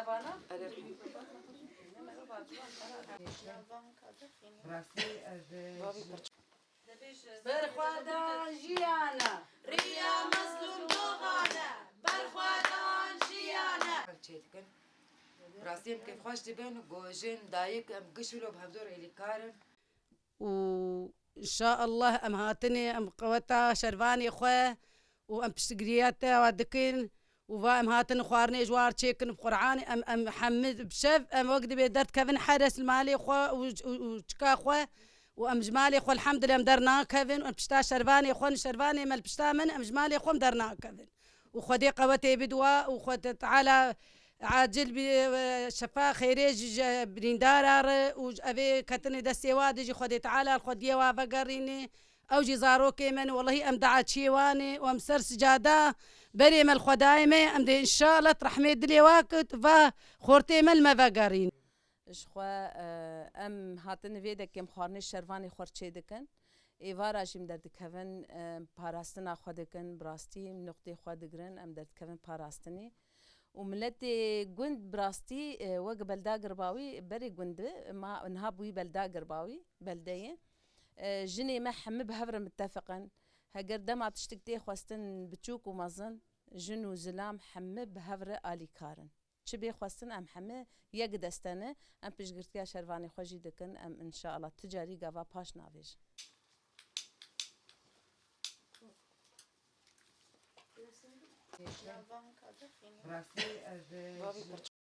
Şabana. برخوادان جیانا ریا مظلوم دوغانه برخوادان جیانه راستیم که خوش دبن گوجن دایک ام قشلو بهبدور الي كارن وإن شاء الله أم هاتني أم قوتا شرفاني خواه وأم بشتقرياتا ودكين وفا هاتن خوارني جوار تشيكن بقرعاني أم حمد بشف أم وقت بيدرت كفن حرس المالي خوا وشكا خوا وأم جمالي خوا الحمد لله مدرنا كفن وأم بشتا شرفاني خوا شرفاني مال بشتا من أم جمالي خوا مدرنا كفن وخدي قوتي بدوا وخد تعالى عاجل بشفا خيريج بريندارار وأبي كتني دستي وادجي خدي تعالى الخديه وافقريني أو جي زاروكي من والله أم دعات شيواني وأم سر سجادة بري من الخدايمة أم دي إن شاء الله ترحمي دلي واكت فخورتي من المفقرين اشخوا ام هاتن ویده کم خورنی شروانی خورچه دکن ایوارا جیم در دکون پاراستنا خود دکن براستی نقطه خود دگرن ام در دکون پاراستنی و ملت گوند براستی وق بلدا قرباوی بری گوند ما نهابوی بلدا قرباوی بلدیه جني ما حم بهفر متفقا هجر دما تشتكتي خواستن بتشوك ومازن جنو زلام حم بهفر آلي كارن شبي خواستن ام حمه يق دستانه ام بيشغرتيا شرفاني خوجي دكن ام ان شاء الله تجاري قافا باش نافيج راستي